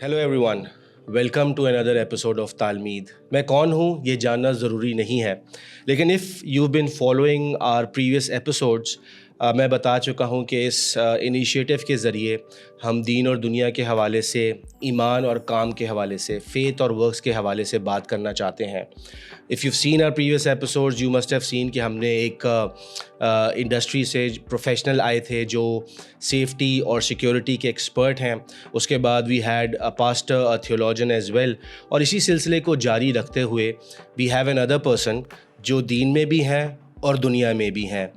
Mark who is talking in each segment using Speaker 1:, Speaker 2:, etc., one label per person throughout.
Speaker 1: Hello everyone, welcome to another episode of Talmeed. मैं कौन हूँ ये जानना ज़रूरी नहीं है, लेकिन if you been following our previous episodes, मैं बता चुका हूँ कि इस इनिशिएटिव के ज़रिए हम दीन और दुनिया के हवाले से, ईमान और काम के हवाले से, फ़ेथ और वर्क्स के हवाले से बात करना चाहते हैं। If you seen our previous episodes, you must have seen कि हमने एक इंडस्ट्री से प्रोफेशनल आए थे जो सेफ्टी और सिक्योरिटी के एक्सपर्ट हैं। उसके बाद we had a pastor, a theologian as well, और इसी सिलसिले को जारी रखते हुए we have another person जो दीन में भी हैं और दुनिया में भी हैं,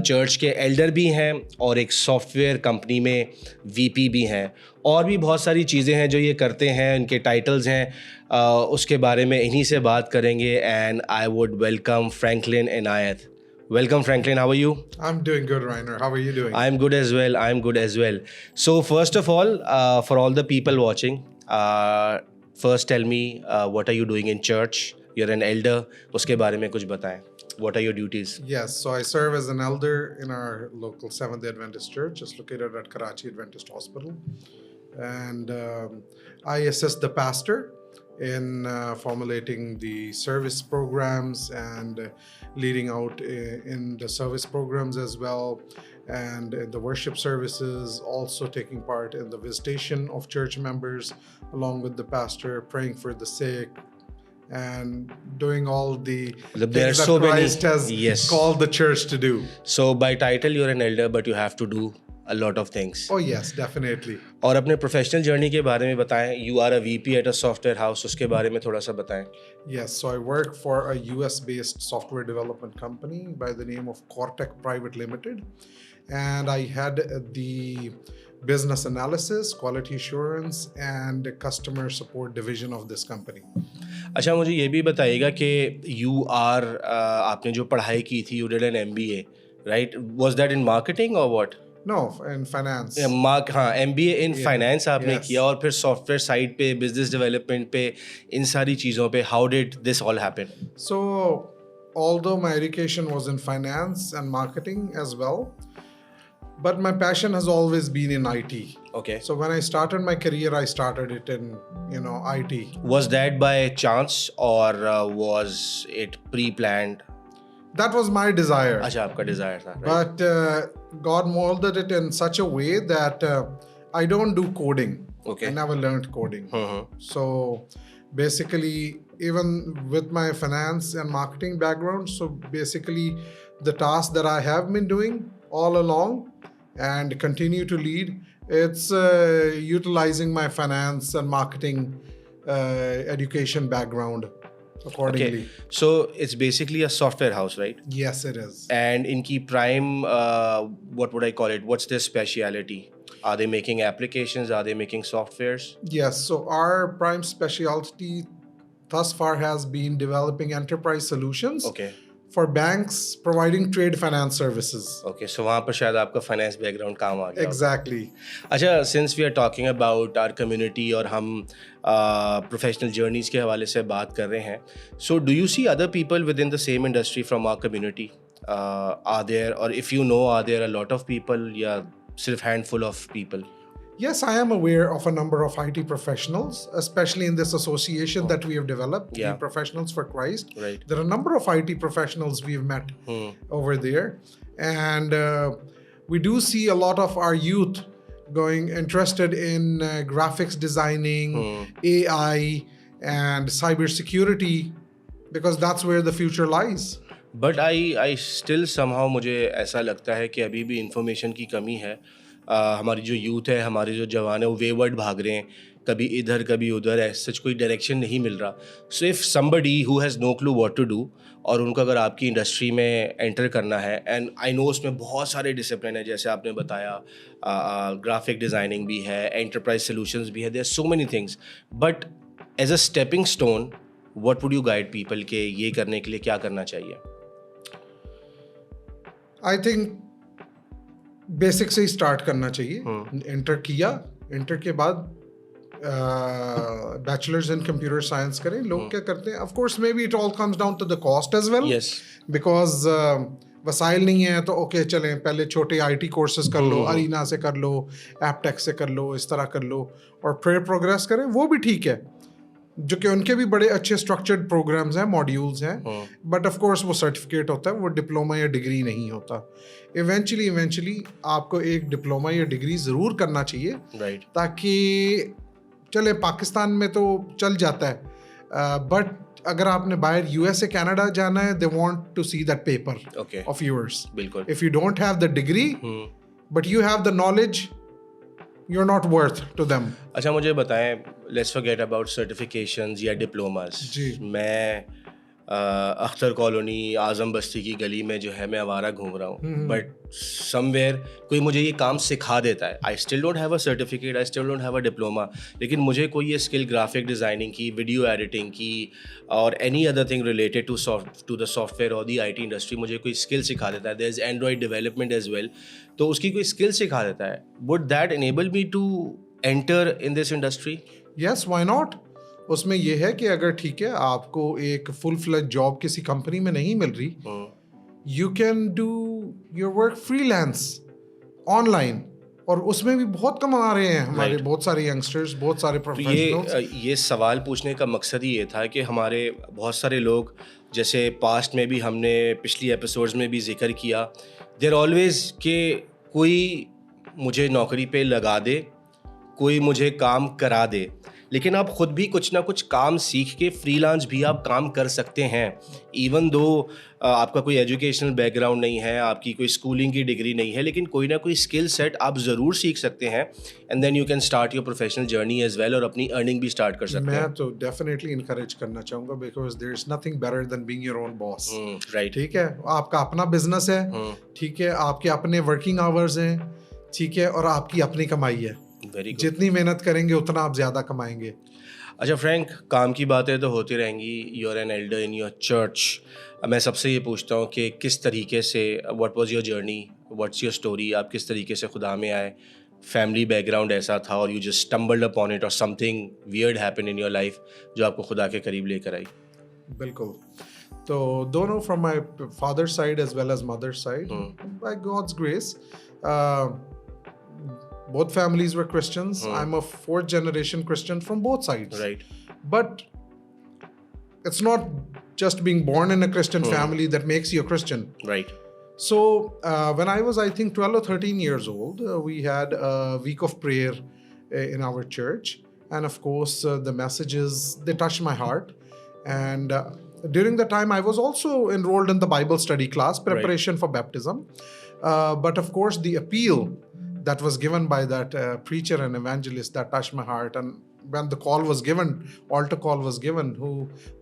Speaker 1: चर्च के एल्डर भी हैं और एक सॉफ्टवेयर कंपनी में वीपी भी हैं, और भी बहुत सारी चीज़ें हैं जो ये करते हैं, इनके टाइटल्स हैं। उसके बारे में इन्हीं से बात करेंगे। And I would welcome Franklin Inayat. Welcome, Franklin. How are you?
Speaker 2: I'm doing good, Rainer. How are you doing?
Speaker 1: I'm good as well. I'm good as well. So, first of all, for all the people watching, first tell me, what are you doing in church? You're an elder. उसके बारे में कुछ बताएं. What are your duties?
Speaker 2: Yes, so I serve as an elder in our local Seventh-day Adventist church. It's located at Karachi Adventist Hospital. And I assist the pastor in formulating the service programs and leading out in the service programs as well, and in the worship services, also taking part in the visitation of church members along with the pastor, praying for the sick, and doing all the
Speaker 1: There are
Speaker 2: things that
Speaker 1: so
Speaker 2: Christ
Speaker 1: many,
Speaker 2: has called the church to do.
Speaker 1: So by title you're an elder, but you have to do a lot of things.
Speaker 2: Oh yes, definitely.
Speaker 1: और अपने professional journey के बारे में बताएं. You are a VP at a software house. उसके बारे में थोड़ा सा बताएं.
Speaker 2: Yes, so I work for a US-based software development company by the name of Cortec Private Limited, and I had the business analysis, quality assurance, and customer support division of this company.
Speaker 1: अच्छा, मुझे ये भी बताइएगा कि आपने जो पढ़ाई की थी, you did an MBA, right? Was that in marketing or what?
Speaker 2: No, in finance.
Speaker 1: हाँ, MBA in finance आपने
Speaker 2: yes.
Speaker 1: किया, और फिर सॉफ्टवेयर साइड पे, बिजनेस डेवलपमेंट पे, इन सारी चीज़ों पे how did this all happen?
Speaker 2: So, although my education was in finance and marketing as well, but my passion has always been in IT.
Speaker 1: Okay.
Speaker 2: So when I started my career, I started it in, IT.
Speaker 1: Was that by chance or was it pre-planned?
Speaker 2: That was my desire.
Speaker 1: अच्छा, आपका desire था, right?
Speaker 2: But God molded it in such a way that I don't do coding.
Speaker 1: Okay.
Speaker 2: I never learned coding. So basically, even with my finance and marketing background, so basically the task that I have been doing all along and continue to lead, it's utilizing my finance and marketing education background accordingly.
Speaker 1: Okay. So it's basically a software house, right?
Speaker 2: Yes, it is.
Speaker 1: And in key prime, what would I call it? What's their speciality? Are they making applications? Are they making softwares?
Speaker 2: Yes. So our prime specialty thus far has been developing enterprise solutions.
Speaker 1: Okay.
Speaker 2: For banks providing trade finance services.
Speaker 1: Okay, so वहाँ पर शायद आपका finance background काम आ गया.
Speaker 2: Exactly.
Speaker 1: अच्छा, since we are talking about our community और हम professional journeys के हवाले से बात कर रहे हैं, so do you see other people within the same industry from our community? Are there, or if you know, are there a lot of people या सिर्फ handful of people?
Speaker 2: Yes, I am aware of a number of IT professionals, especially in this association that we have developed,
Speaker 1: Yeah.
Speaker 2: the Professionals for Christ.
Speaker 1: Right.
Speaker 2: There are a number of IT professionals we've met over there. And we do see a lot of our youth interested in graphics designing, AI, and cybersecurity, because that's where the future lies.
Speaker 1: But I still somehow मुझे ऐसा लगता है कि अभी भी information की कमी है. हमारी जो यूथ है, हमारे जो जवान है, वो वेवर्ड भाग रहे हैं, कभी इधर कभी उधर, सच कोई डायरेक्शन नहीं मिल रहा. So if somebody who has no clue what to do, और उनको अगर आपकी इंडस्ट्री में एंटर करना है, एंड आई नो उसमें बहुत सारे डिसिप्लिन है, जैसे आपने बताया, ग्राफिक डिज़ाइनिंग भी है, एंटरप्राइज सोल्यूशंस भी है, there so many things, but as a stepping stone what would you guide people के ये करने के लिए क्या करना चाहिए?
Speaker 2: आई थिंक बेसिक से ही स्टार्ट करना चाहिए. इंटर के बाद बैचलर्स इन कंप्यूटर साइंस करें. लोग क्या करते हैं, of course maybe it all comes down to the cost as well.
Speaker 1: Yes.
Speaker 2: Because वसाइल नहीं है तो ओके चलें पहले छोटे आईटी कोर्सेज कर लो, अरीना से कर लो, एपटेक से कर लो, इस तरह कर लो और फिर प्रोग्रेस करें, वो भी ठीक है, जो कि उनके भी बड़े अच्छे स्ट्रक्चर्ड प्रोग्राम्स हैं, मॉड्यूल्स हैं, बट ऑफ कोर्स वो सर्टिफिकेट होता है, वो डिप्लोमा या डिग्री नहीं होता। इवेंचुअली आपको एक डिप्लोमा या डिग्री ज़रूर करना चाहिए,
Speaker 1: राइट,
Speaker 2: ताकि चले पाकिस्तान में तो चल जाता है, बट अगर आपने बाहर यूएसए कनाडा जाना है, they want to see that paper
Speaker 1: okay,
Speaker 2: of yours.
Speaker 1: बिल्कुल।
Speaker 2: If you don't have the degree but you have the knowledge, you are not worth to them.
Speaker 1: अच्छा मुझे बताएं, लेट्स फॉरगेट अबाउट सर्टिफिकेशंस या diplomas.
Speaker 2: जी।
Speaker 1: मैं Akhtar colony आज़म बस्ती की गली में जो है मैं आवारा घूम रहा हूँ, बट समवेयर कोई मुझे ये काम सिखा देता है। I still don't have a certificate, I still don't have a diploma, लेकिन मुझे कोई ये स्किल ग्राफिक डिज़ाइनिंग की, वीडियो एडिटिंग की और any other thing related to the software और द आईटी इंडस्ट्री, मुझे कोई स्किल सिखा देता है। There is Android development as well, तो उसकी कोई स्किल सिखा देता है, would that enable me to enter in this industry?
Speaker 2: Yes, why not. उसमें यह है कि अगर ठीक है आपको एक फुल फ्लेज जॉब किसी कंपनी में नहीं मिल रही, you can do your work freelance online, और उसमें भी बहुत कमा रहे हैं हमारे बहुत सारे यंगस्टर्स, बहुत सारे प्रोफेशनल्स।
Speaker 1: ये सवाल पूछने का मकसद ही ये था कि हमारे बहुत सारे लोग, जैसे पास्ट में भी हमने पिछली एपिसोड्स में भी जिक्र किया, देयर ऑलवेज कि कोई मुझे नौकरी पे लगा दे, कोई मुझे काम करा दे, लेकिन आप ख़ुद भी कुछ ना कुछ काम सीख के फ्रीलांस भी आप काम कर सकते हैं। इवन दो आपका कोई एजुकेशनल बैकग्राउंड नहीं है, आपकी कोई स्कूलिंग की डिग्री नहीं है, लेकिन कोई ना कोई स्किल सेट आप ज़रूर सीख सकते हैं, and then you can start your professional journey as well, और अपनी अर्निंग भी स्टार्ट कर सकते हैं।
Speaker 2: मैं तो डेफिनेटली इनकरेज करना चाहूँगा, because there is nothing better than being your own boss.
Speaker 1: Right,
Speaker 2: ठीक है, आपका अपना बिजनेस है, ठीक है, आपके अपने वर्किंग आवर्स हैं, ठीक है, और आपकी अपनी कमाई है।
Speaker 1: Very good.
Speaker 2: जितनी मेहनत करेंगे उतना आप ज़्यादा कमाएंगे।
Speaker 1: अच्छा फ्रैंक, काम की बातें तो होती रहेंगी, you are an elder in your church. मैं सबसे ये पूछता हूँ कि किस तरीके से, what was your journey, what's your story, आप किस तरीके से खुदा में आए, फैमिली बैकग्राउंड ऐसा था और you just stumbled upon it, और something weird happened in your life जो आपको खुदा के करीब लेकर आई?
Speaker 2: बिल्कुल, तो दोनों from my father side as well as mother side, by God's grace, both families were Christians. I'm a fourth generation Christian from both sides.
Speaker 1: Right.
Speaker 2: But it's not just being born in a Christian family that makes you a Christian.
Speaker 1: Right.
Speaker 2: So when I was, I think, 12 or 13 years old, we had a week of prayer in our church. And of course, the messages, they touched my heart. And during the time, I was also enrolled in the Bible study class, preparation for baptism. But of course, the appeal that was given by that preacher and evangelist, that touched my heart. And when the call was given, altar call was given, who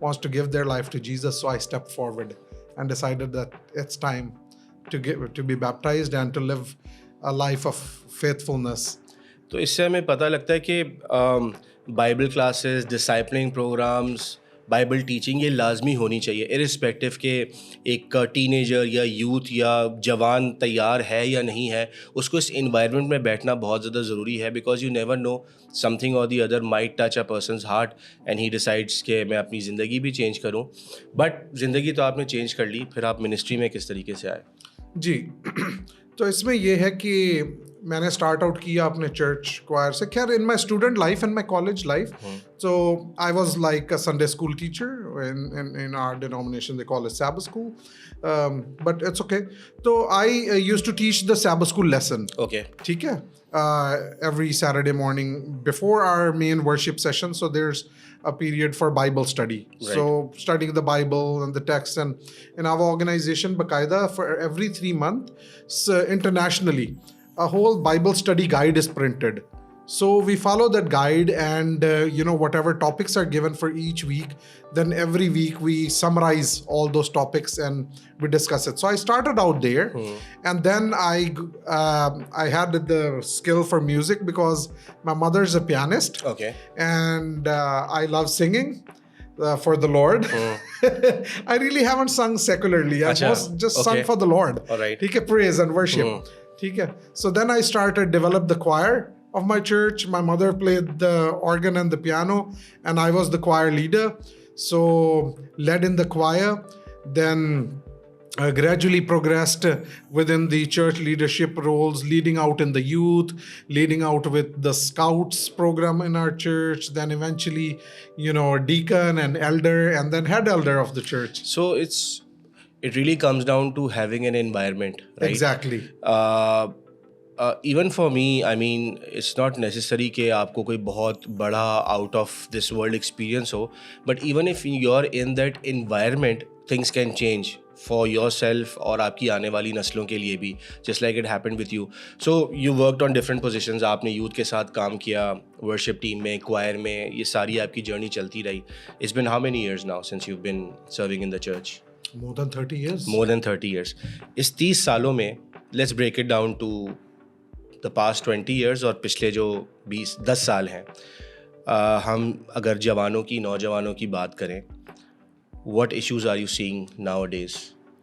Speaker 2: wants to give their life to Jesus, so I stepped forward and decided that it's time to be baptized and to live a life of faithfulness.
Speaker 1: तो इससे हमें पता लगता है कि Bible classes, discipling programs, Bible teaching ये लाजमी होनी चाहिए, इरिस्पेक्टिव के एक टीनेजर या यूथ या जवान तैयार है या नहीं है, उसको इस इन्वायरमेंट में बैठना बहुत ज़्यादा ज़रूरी है, because you never know, something और the other might touch a person's heart and he decides कि मैं अपनी ज़िंदगी भी चेंज करूं। बट ज़िंदगी तो आपने चेंज कर ली, फिर आप मिनिस्ट्री में किस तरीके से आए?
Speaker 2: जी तो इसमें यह है कि मैंने स्टार्ट आउट किया अपने चर्च क्वायर से। खैर, in my student life and my college life, so I was like a Sunday school teacher in our denomination. They call it Sabbath school, but it's okay. So I used to teach the Sabbath school lesson.
Speaker 1: Okay.
Speaker 2: ठीक है, every Saturday morning before our main worship session. So there's a period for Bible study.
Speaker 1: Right.
Speaker 2: So studying the Bible and the text, and in our organization, Baqaida, for every 3 months, internationally, a whole Bible study guide is printed. So we follow that guide, and whatever topics are given for each week, then every week we summarize all those topics and we discuss it. So I started out there, and then I had the skill for music because my mother's a pianist.
Speaker 1: Okay.
Speaker 2: And I love singing for the Lord. I really haven't sung secularly. I've just sung for the Lord.
Speaker 1: All right.
Speaker 2: ठीक है, praise and worship. ठीक है. So then I developed the choir of my church. My mother played the organ and the piano, and I was the choir leader. So led in the choir. Then gradually progressed within the church leadership roles, leading out in the youth, leading out with the scouts program in our church, then eventually, deacon and elder, and then head elder of the church.
Speaker 1: So it really comes down to having an environment, right?
Speaker 2: Exactly.
Speaker 1: Even for me, I mean, it's not necessary कि आपको कोई बहुत बड़ा out of this world experience हो, but even if you're in that environment, things can change for yourself और आपकी आने वाली नस्लों के लिए भी, just like it happened with you. So you worked on different positions, आपने youth के साथ काम किया, worship team में, choir में, ये सारी आपकी journey चलती रही. It's been how many years now since you've been serving in the church?
Speaker 2: More than 30 years.
Speaker 1: More than 30 years. इस 30 सालों में let's break it down to the past 20 years और पिछले जो 10 साल हैं, हम अगर नौजवानों की बात करें, what issues are you seeing nowadays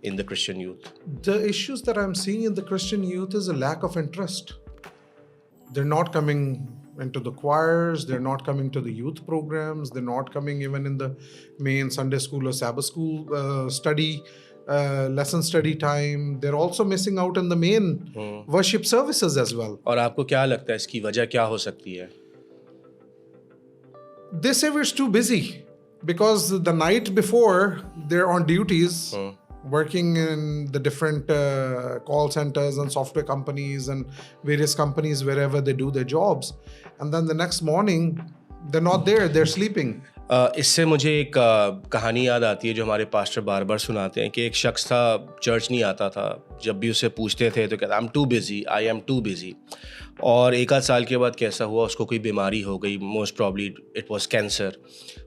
Speaker 1: in the Christian youth?
Speaker 2: The issues that I'm seeing in the Christian youth is a lack of interest. They're not coming into the choirs, they're not coming to the youth programs, they're not coming even in the main Sunday school or Sabbath school lesson study time. They're also missing out in the main worship services as well.
Speaker 1: और आपको क्या लगता है इसकी वजह क्या हो सकती है?
Speaker 2: They say we're too busy because the night before they're on duties, working in the different call centers and software companies and various companies wherever they do their jobs, and then the next morning they're not there, they're sleeping.
Speaker 1: इससे मुझे एक कहानी याद आती है जो हमारे pastor बार बार सुनाते हैं कि एक शख्स था, चर्च नहीं आता था, जब भी उससे पूछते थे तो कहता I am too busy, I am too busy. और एक आध साल के बाद कैसा हुआ, उसको कोई बीमारी हो गई, most probably it was cancer.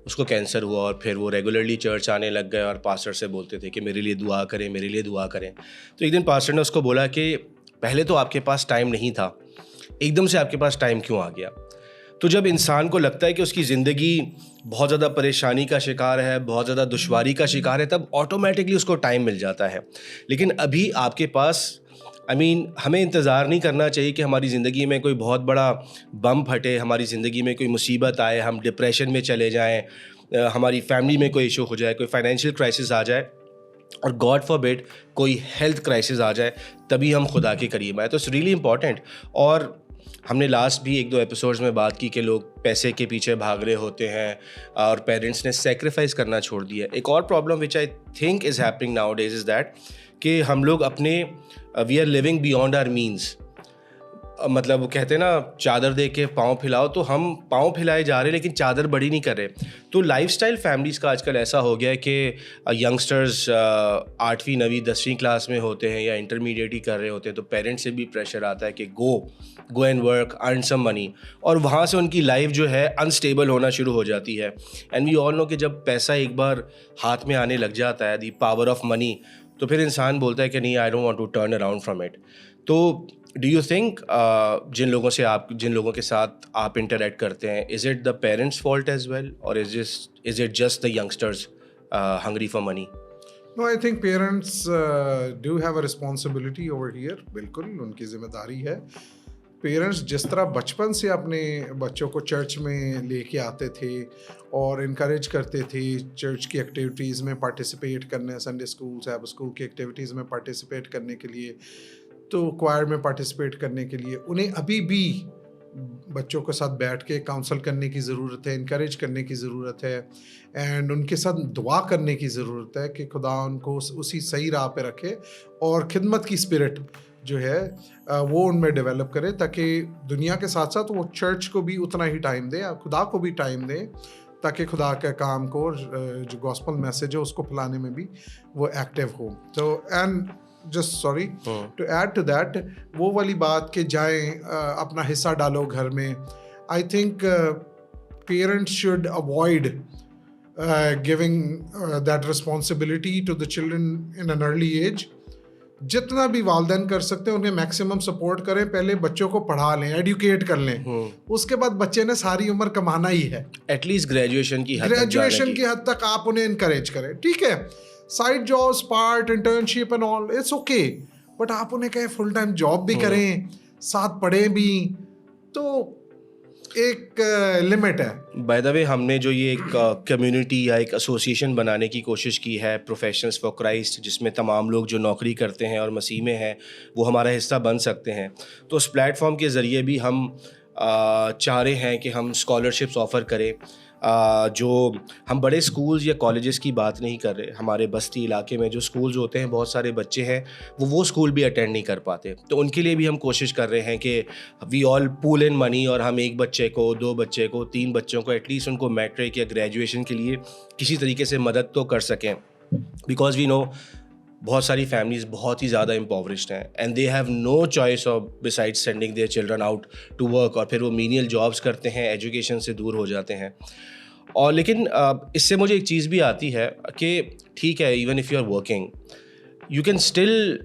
Speaker 1: उसको कैंसर हुआ और फिर वो रेगुलरली चर्च आने लग गए और पास्टर से बोलते थे कि मेरे लिए दुआ करें, मेरे लिए दुआ करें. तो एक दिन पास्टर ने उसको बोला कि पहले तो आपके पास टाइम नहीं था, एकदम से आपके पास टाइम क्यों आ गया? तो जब इंसान को लगता है कि उसकी ज़िंदगी बहुत ज़्यादा परेशानी का शिकार है, बहुत ज़्यादा दुश्वारी का शिकार है, तब ऑटोमेटिकली उसको टाइम मिल जाता है. लेकिन अभी आपके पास हमें इंतज़ार नहीं करना चाहिए कि हमारी ज़िंदगी में कोई बहुत बड़ा बम फटे, हमारी ज़िंदगी में कोई मुसीबत आए, हम डिप्रेशन में चले जाएं, हमारी फैमिली में कोई इशू हो जाए, कोई फाइनेंशियल क्राइसिस आ जाए और गॉड फॉरबिड कोई हेल्थ क्राइसिस आ जाए, तभी हम खुदा के करीब आए. तो इट्स रियली इंपॉर्टेंट. और हमने लास्ट भी 1-2 एपिसोड्स में बात की कि लोग पैसे के पीछे भाग रहे होते हैं और पेरेंट्स ने सेक्रीफाइस करना छोड़ दिया. एक और problem which I think is happening nowadays is that कि हम लोग अपने we are living beyond our means. मतलब वो कहते हैं ना, चादर दे के पाँव फैलाओ, तो हम पाँव फैलाए जा रहे हैं लेकिन चादर बड़ी नहीं कर रहे. तो लाइफस्टाइल फैमिलीज़ का आजकल ऐसा हो गया है कि यंगस्टर्स 8वीं 9वीं 10वीं क्लास में होते हैं या इंटरमीडिएट ही कर रहे होते हैं, तो पेरेंट्स से भी प्रेशर आता है कि go and work, earn some money, और वहाँ से उनकी लाइफ जो है अनस्टेबल होना शुरू हो जाती है. एंड वी ऑल नो कि जब पैसा एक बार हाथ में आने लग जाता है, दी पावर ऑफ मनी, तो फिर इंसान बोलता है कि नहीं, I don't want to turn around from it. तो डू यू थिंक जिन लोगों के साथ आप इंटरेक्ट करते हैं, is it the parents fault as well और is it just the youngsters hungry for money?
Speaker 2: No, I think parents do have a responsibility over here. बिल्कुल उनकी जिम्मेदारी है. पेरेंट्स जिस तरह बचपन से अपने बच्चों को चर्च में लेके आते थे और इनकरेज करते थे चर्च की एक्टिविटीज़ में पार्टिसिपेट करने, संडे स्कूल, सैबथ स्कूल की एक्टिविटीज़ में पार्टिसिपेट करने के लिए, तो क्वायर में पार्टिसिपेट करने के लिए, उन्हें अभी भी बच्चों के साथ बैठ के काउंसल करने की ज़रूरत है, इनकरेज करने की ज़रूरत है, एंड उनके साथ दुआ करने की ज़रूरत है कि खुदा उनको उसी सही राह पे रखे और खिदमत की स्पिरिट जो है वो उनमें डेवलप करे, ताकि दुनिया के साथ साथ वो चर्च को भी उतना ही टाइम दे, खुदा को भी टाइम दे, ताकि खुदा के काम को, जो गॉस्पल मैसेज है उसको फैलाने में भी वो एक्टिव हो. तो and just sorry to add to that, वो वाली बात कि जाएं अपना हिस्सा डालो घर में. I think parents should avoid giving that responsibility to the children in an early age. जितना भी वालदैन कर सकते हैं उन्हें मैक्सिमम सपोर्ट करें. पहले बच्चों को पढ़ा लें, एडुकेट कर लें, उसके बाद बच्चे ने सारी उम्र कमाना ही है.
Speaker 1: एटलीस्ट ग्रेजुएशन की
Speaker 2: हद तक आप उन्हें इनकरेज करें. ठीक है, side jobs, part, internship and all, it's okay, but आप उन्हें कहें फुल टाइम जॉब भी करें, साथ पढ़ें भी. तो एक लिमिट है।
Speaker 1: बाय द वे, हमने जो ये एक कम्युनिटी या एक एसोसिएशन बनाने की कोशिश की है, प्रोफेशनल्स फॉर क्राइस्ट, जिसमें तमाम लोग जो नौकरी करते हैं और मसीह में हैं वो हमारा हिस्सा बन सकते हैं, तो उस प्लेटफॉर्म के ज़रिए भी हम चाह रहे हैं कि हम स्कॉलरशिप्स ऑफ़र करें। जो हम बड़े स्कूल्स या कॉलेजेस की बात नहीं कर रहे, हमारे बस्ती इलाके में जो स्कूल्स होते हैं, बहुत सारे बच्चे हैं वो स्कूल भी अटेंड नहीं कर पाते, तो उनके लिए भी हम कोशिश कर रहे हैं कि we all pool in money और हम एक बच्चे को, 2 बच्चे को, 3 बच्चों को एटलीस्ट उनको मैट्रिक या ग्रेजुएशन के लिए किसी तरीके से मदद तो कर सकें। बिकॉज वी नो बहुत सारी फैमिलीज़ बहुत ही ज़्यादा इम्पोवरिश्ड हैं and they have no choice of beside sending their children out to work, और फिर वो मीनियल जॉब्स करते हैं, एजुकेशन से दूर हो जाते हैं। और लेकिन इससे मुझे एक चीज़ भी आती है कि ठीक है, even if you are working you can still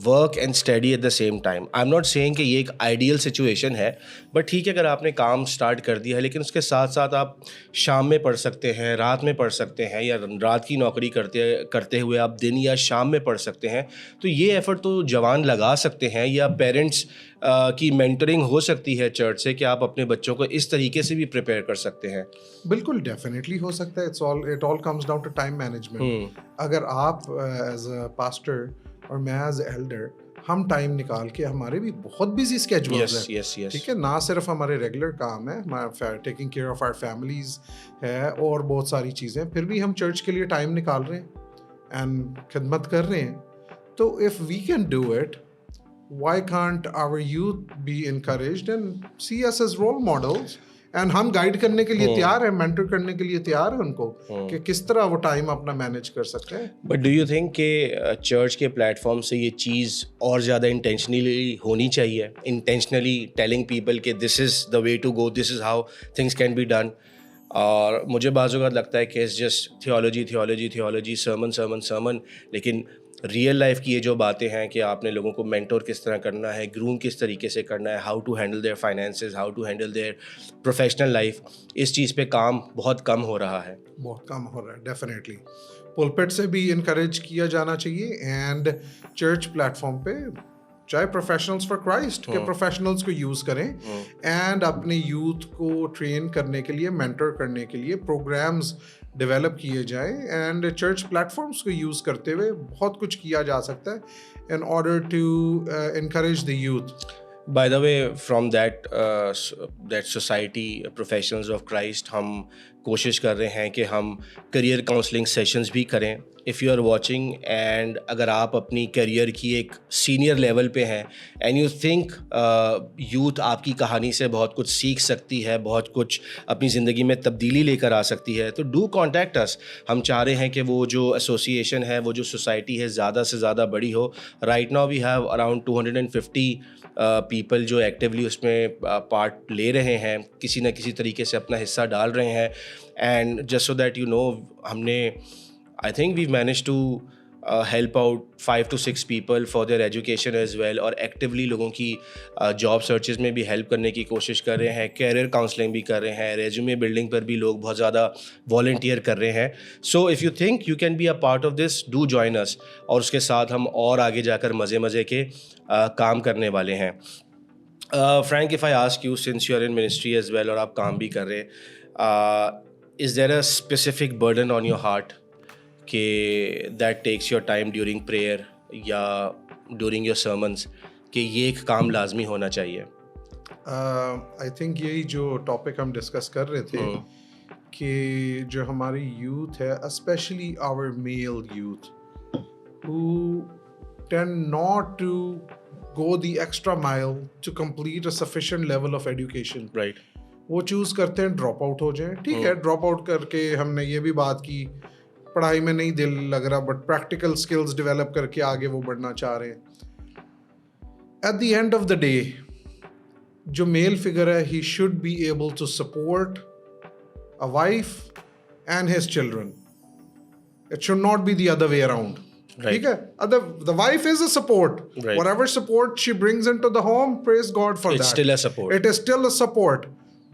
Speaker 1: work and study at the same time. I am not saying कि ये एक आइडियल सिचुएशन है, बट ठीक है, अगर आपने काम स्टार्ट कर दिया है लेकिन उसके साथ साथ आप शाम में पढ़ सकते हैं, रात में पढ़ सकते हैं, या रात की नौकरी करते हुए आप दिन या शाम में पढ़ सकते हैं, तो ये एफ़र्ट तो जवान लगा सकते हैं, या पेरेंट्स की मेंटरिंग हो सकती है चर्च से कि आप अपने बच्चों को इस तरीके से भी प्रिपेयर कर सकते हैं।
Speaker 2: बिल्कुल डेफिनेटली हो सकता है। It all comes down to time management. अगर आप एज अ पास्टर और मैं एज एल्डर, हम टाइम निकाल के, हमारे भी बहुत बिजी स्केड्यूल्स हैं,
Speaker 1: यस
Speaker 2: ठीक है, ना सिर्फ हमारे रेगुलर काम है, हमारा taking care of our families है और बहुत सारी चीज़ें, फिर भी हम चर्च के लिए टाइम निकाल रहे हैं एंड खिदमत कर रहे हैं। तो if we can do it, why can't our youth be encouraged and see us as role models? And हम गाइड करने के लिए तैयार हैं, मेंटर करने के लिए तैयार हैं उनको कि किस तरह वो टाइम अपना मैनेज कर सकते हैं।
Speaker 1: बट डू यू थिंक कि चर्च के प्लेटफॉर्म से ये चीज़ और ज़्यादा इंटेंशनली होनी चाहिए, इंटेंशनली टेलिंग पीपल कि this is the way to go, this is how things can be done? और मुझे बाज़ औक़ात लगता है कि इट्स जस्ट थियोलॉजी, सर्मन, लेकिन रियल लाइफ की ये जो बातें हैं कि आपने लोगों को मेंटोर किस तरह करना है, ग्रूम किस तरीके से करना है, how to handle their finances, how to handle their professional life, इस चीज़ पे काम बहुत कम हो रहा है।
Speaker 2: बहुत कम हो रहा है डेफिनेटली। पुलपिट से भी इनकरेज किया जाना चाहिए एंड चर्च प्लेटफॉर्म पे, चाहे प्रोफेशनल्स फॉर क्राइस्ट के प्रोफेशनल्स को यूज़ करें एंड अपने यूथ को ट्रेन करने के लिए, मेंटर करने के लिए प्रोग्राम्स डेवलप किए जाएं एंड चर्च प्लेटफॉर्म्स को यूज़ करते हुए बहुत कुछ किया जा सकता है in order to encourage the youth.
Speaker 1: By the way, from that society professionals of Christ, हम कोशिश कर रहे हैं कि हम करियर काउंसलिंग सेशंस भी करें। If you are watching and अगर आप अपनी करियर की एक सीनियर लेवल पे हैं एंड यू थिंक यूथ आपकी कहानी से बहुत कुछ सीख सकती है, बहुत कुछ अपनी ज़िंदगी में तब्दीली लेकर आ सकती है, तो डू कॉन्टैक्ट अस। हम चाह रहे हैं कि वो जो एसोसिएशन है, वो जो सोसाइटी है, ज़्यादा से ज़्यादा बड़ी हो। Right now we have around 250 people जो एक्टिवली उसमें पार्ट ले रहे हैं, किसी न किसी तरीके से अपना हिस्सा डाल रहे हैं। And just so that you know, हमने I think we've managed to help out 5 to 6 people for their education as well, और actively लोगों की job searches में भी help करने की कोशिश कर रहे हैं, career counseling भी कर रहे हैं, resume building पर भी लोग बहुत ज़्यादा volunteer कर रहे हैं। So if you think you can be a part of this, do join us, और उसके साथ हम और आगे जाकर मज़े के काम करने वाले हैं। Frank, if I ask you, since you are in ministry as well और आप काम भी कर रहे हैं, is there a specific burden on your heart कि that takes your time during prayer या during your sermons कि ये एक काम लाजमी होना चाहिए?
Speaker 2: आई थिंक यही जो टॉपिक हम डिस्कस कर रहे थे कि जो हमारी यूथ है, specially our male youth who tend not to go the extra mile to complete a sufficient level of education,
Speaker 1: Right.
Speaker 2: वो चूज़ करते हैं ड्रॉप आउट हो जाए। ठीक है, ड्रॉप आउट करके हमने ये भी बात की, पढ़ाई में नहीं दिल लग रहा, बट प्रैक्टिकल स्किल्स डेवलप करके आगे वो बढ़ना चाह रहे हैं। At the end of the day, जो मेल फिगर है, he should be able to support a wife and his children. It should not be the other way around. ठीक है, the wife is a support.
Speaker 1: Right.
Speaker 2: Whatever support she brings into the home, praise God for that.
Speaker 1: It's still a support.
Speaker 2: It is still a support.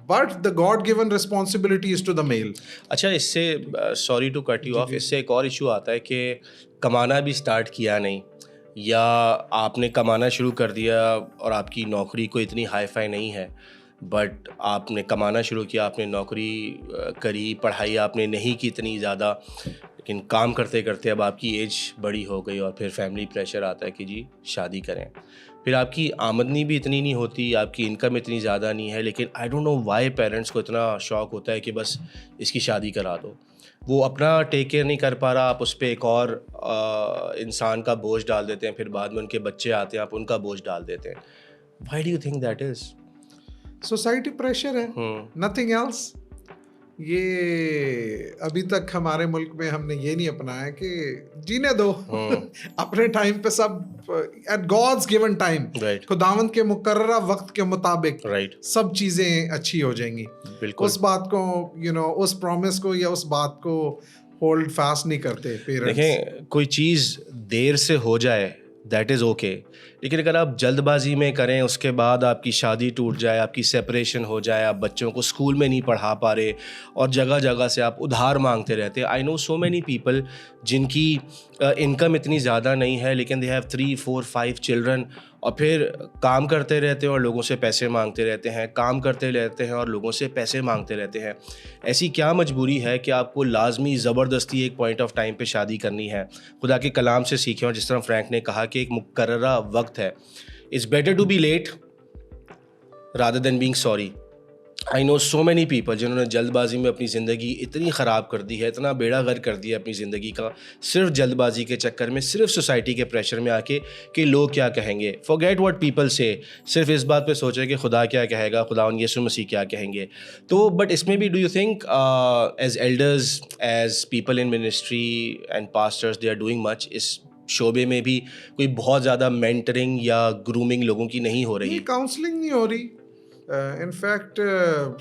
Speaker 2: But the God-given responsibility is to the male.
Speaker 1: अच्छा, इससे sorry to cut you off, इससे एक और issue आता है कि कमाना भी स्टार्ट किया नहीं, या आपने कमाना शुरू कर दिया और आपकी नौकरी कोई इतनी हाई फाई नहीं है, बट आपने कमाना शुरू किया, आपने नौकरी करी, पढ़ाई आपने नहीं की इतनी ज़्यादा, लेकिन काम करते करते अब आपकी एज बड़ी हो गई और फिर फैमिली प्रेशर आता है कि जी शादी करें। फिर आपकी आमदनी भी इतनी नहीं होती, आपकी इनकम इतनी ज़्यादा नहीं है, लेकिन I don't know why parents को इतना शौक होता है कि बस इसकी शादी करा दो। वो अपना टेक केयर नहीं कर पा रहा, आप उस पर एक और इंसान का बोझ डाल देते हैं, फिर बाद में उनके बच्चे आते हैं, आप उनका बोझ डाल देते हैं। Why do you think that is?
Speaker 2: Society pressure है, नथिंग एल्स। ये अभी तक हमारे मुल्क में हमने ये नहीं अपनाया कि जीने दो अपने टाइम पे, सब एट गॉड्स गिवन टाइम, खुदावंद के मुकर्ररा वक्त के मुताबिक सब चीजें अच्छी हो जाएंगी। उस बात को उस प्रॉमिस को या उस बात को होल्ड फास्ट नहीं करते पेरेंट्स।
Speaker 1: देखें, कोई चीज़ देर से हो जाए दैट इज़ ओके, लेकिन अगर आप जल्दबाजी में करें, उसके बाद आपकी शादी टूट जाए, आपकी सेपरेशन हो जाए, आप बच्चों को स्कूल में नहीं पढ़ा पा रहे और जगह जगह से आप उधार मांगते रहते। आई नो सो मैनी पीपल जिनकी इनकम इतनी ज़्यादा नहीं है, लेकिन दे हैव 3, 4, 5 चिल्ड्रन, और फिर काम करते रहते हैं और लोगों से पैसे मांगते रहते हैं, काम करते रहते हैं और लोगों से पैसे मांगते रहते हैं। ऐसी क्या मजबूरी है कि आपको लाजमी ज़बरदस्ती एक पॉइंट ऑफ टाइम पे शादी करनी है? खुदा के कलाम से सीखें, और जिस तरह फ्रैंक ने कहा कि एक मुकर्ररा वक्त है। It's better to be late rather than being sorry. I know so many people जिन्होंने जल्दबाजी में अपनी ज़िंदगी इतनी ख़राब कर दी है, इतना बेड़ा गर्क कर दिया अपनी ज़िंदगी का, सिर्फ जल्दबाजी के चक्कर में, सिर्फ सोसाइटी के प्रेशर में आके कि लोग क्या कहेंगे। फॉरगेट व्हाट पीपल से, सिर्फ इस बात पे सोचे कि खुदा क्या कहेगा, खुदावंद यीशु मसीह क्या कहेंगे। तो बट इसमें भी do you think as elders, as people in ministry and pastors, they are doing much? इस शोबे में भी कोई बहुत ज़्यादा मेंटरिंग या ग्रूमिंग लोगों की नहीं हो रही?
Speaker 2: काउंसलिंग नहीं हो रही। इनफैक्ट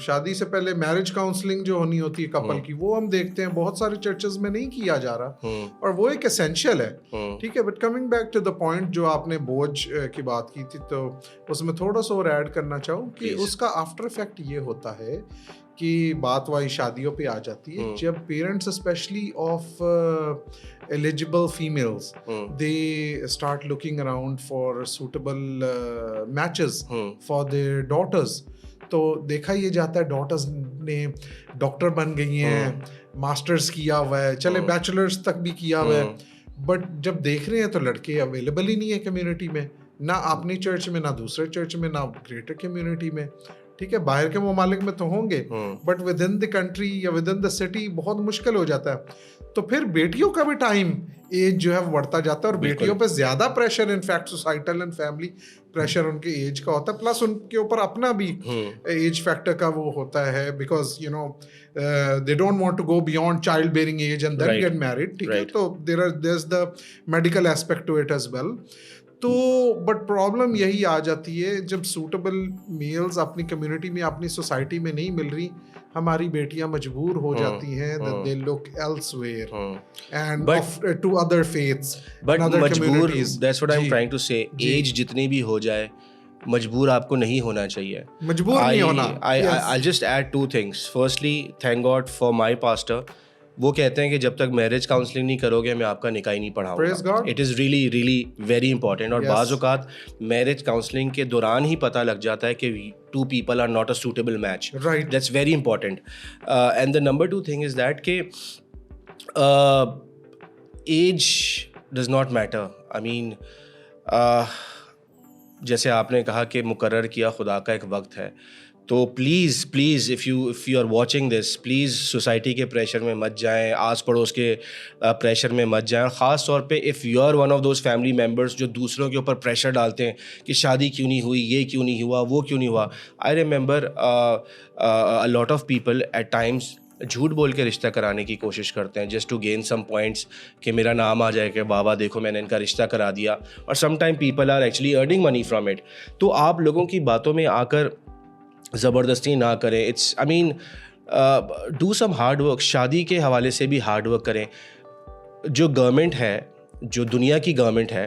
Speaker 2: शादी से पहले मैरिज काउंसलिंग जो होनी होती है कपल की, वो हम देखते हैं बहुत सारे चर्चेस में नहीं किया जा रहा, और वो एक एसेंशियल है। ठीक है, but coming back to the point जो आपने बोझ की बात की थी, तो उसमें थोड़ा सा और ऐड करना चाहूँ कि उसका आफ्टर इफेक्ट ये होता है कि बात वही शादियों पे आ जाती है, जब parents specially of eligible females they start looking around for suitable matches for their daughters। तो देखा ये जाता है डॉटर्स ने डॉक्टर बन गई हैं, मास्टर्स किया हुआ है, चले बैचलर्स तक भी किया हुआ है, बट जब देख रहे हैं तो लड़के अवेलेबल ही नहीं है कम्युनिटी में, ना अपनी चर्च में, ना दूसरे चर्च में, ना ग्रेटर कम्युनिटी में। ठीक है, बाहर के ममालिक में तो होंगे, but with in the country या विद इन द सिटी बहुत मुश्किल हो जाता है। तो फिर बेटियों का भी टाइम एज जो है वो बढ़ता जाता है, और बेटियों पे ज्यादा pressure, in fact societal and family pressure उनके एज का होता है, प्लस उनके ऊपर अपना भी एज फैक्टर का वो होता है, because they don't want to go beyond child bearing age and then get married. ठीक है, तो there is the medical aspect to it as well. तो बट प्रॉब्लम यही आ जाती है जब सूटेबल मेल्स अपनी कम्युनिटी में, अपनी सोसाइटी में नहीं मिल रही, हमारी बेटियां मजबूर हो जाती हैं that they look elsewhere and to other faiths and other communities।
Speaker 1: That's what I'm trying to say। As जितनी भी हो जाए, मजबूर आपको नहीं होना चाहिए,
Speaker 2: मजबूर नहीं होना।
Speaker 1: I'll just add 2 things। Firstly, thank God for my pastor। वो कहते हैं कि जब तक मैरिज काउंसलिंग नहीं करोगे मैं आपका निकाह ही नहीं पढ़ाऊंगा। It is really really very important. और बाज़ औक़ात मैरिज काउंसलिंग के दौरान ही पता लग जाता है कि 2 people are not a suitable match।
Speaker 2: Right,
Speaker 1: that's very important। And the number 2 thing is that कि age does not matter। I mean जैसे आपने कहा कि मुकर्रर किया खुदा का एक वक्त है, तो please if you are watching this, please society के प्रेशर में मत जाएं, आस पड़ोस के प्रेशर में मत जाएं। ख़ास तौर पे if you are one of those family members जो दूसरों के ऊपर प्रेशर डालते हैं कि शादी क्यों नहीं हुई, ये क्यों नहीं हुआ, वो क्यों नहीं हुआ। I remember a lot of people at times झूठ बोल के रिश्ता कराने की कोशिश करते हैं just to gain some points, कि मेरा नाम आ जाए कि बाबा देखो मैंने इनका रिश्ता करा दिया, और some time people are actually earning money from it. तो आप लोगों की बातों में आकर ज़बरदस्ती ना करें। It's I mean do some hard work. शादी के हवाले से भी हार्ड वर्क करें। जो गवर्नमेंट है, जो दुनिया की गवर्नमेंट है,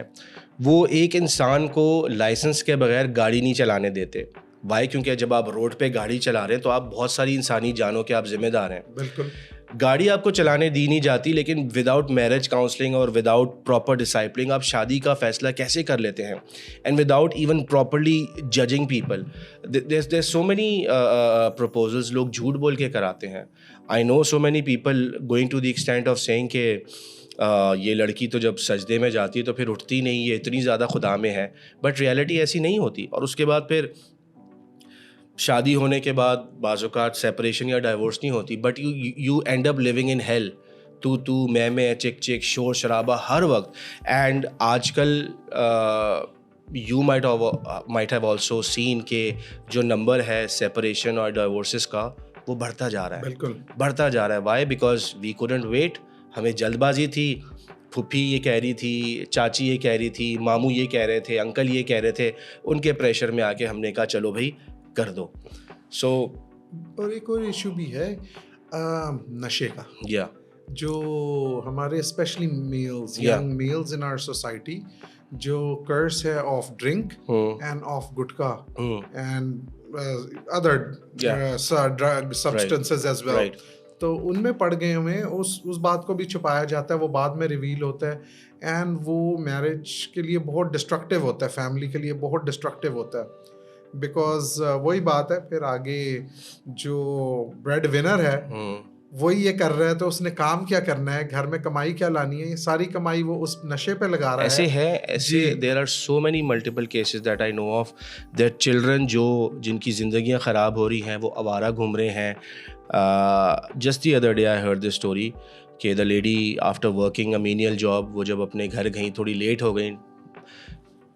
Speaker 1: वो एक इंसान को लाइसेंस के बगैर गाड़ी नहीं चलाने देते। वाई? क्योंकि जब आप रोड पे गाड़ी चला रहे हैं तो आप बहुत सारी इंसानी जानों के आप जिम्मेदार हैं।
Speaker 2: बिल्कुल।
Speaker 1: गाड़ी आपको चलाने दी नहीं जाती, लेकिन विदाउट मैरिज काउंसलिंग और विदाउट प्रॉपर डिसाइपलिंग आप शादी का फैसला कैसे कर लेते हैं, and without even properly judging people. There so many proposals लोग झूठ बोल के कराते हैं. I know so many people going to the extent of saying के ये लड़की तो जब सजदे में जाती है तो फिर उठती नहीं है, इतनी ज़्यादा खुदा में है. बट रियलिटी ऐसी नहीं होती. और उसके बाद फिर शादी होने के बाद बाज़-औक़ात सेपरेशन या डाइवोर्स नहीं होती, but you and up living in hell. तू मैं चिक चिक शोर शराबा हर वक्त. एंड आजकल you might have also seen के जो नंबर है सेपरेशन और डाइवोर्सेस का वो बढ़ता जा रहा है.
Speaker 2: बिल्कुल
Speaker 1: बढ़ता जा रहा है. Why? Because we couldn't wait. हमें जल्दबाजी थी. फूफी ये कह रही थी, चाची ये कह रही थी, मामू ये कह रहे थे, अंकल ये कह रहे थे. उनके प्रेशर में आके हमने कहा चलो भाई कर दो. सो
Speaker 2: और एक और इशू भी है नशे का,
Speaker 1: या
Speaker 2: जो हमारे specially males,
Speaker 1: Yeah.
Speaker 2: Young males in our society, जो कर्स है of drink and of gutkha and other drug substances as well.
Speaker 1: right.
Speaker 2: तो उनमें पड़ गए हमें. उस बात को भी छुपाया जाता है, वो बाद में रिवील होता है. एंड वो मैरिज के लिए बहुत डिस्ट्रक्टिव होता है, फैमिली के लिए बहुत डिस्ट्रक्टिव होता है. बिकॉज वही बात है, फिर आगे जो ब्रेड विनर है वही ये कर रहा है, तो उसने काम क्या करना है, घर में कमाई क्या लानी है, ये सारी कमाई वो उस नशे पे लगा रहा
Speaker 1: ऐसे
Speaker 2: है.
Speaker 1: ऐसे there are so many multiple cases that I know of. There children जिनकी ज़िंदगियां ख़राब हो रही हैं, वो आवारा घूम रहे हैं. Just the other day I heard this story कि the lady after working a menial job, वो जब अपने घर गई थोड़ी लेट हो गई,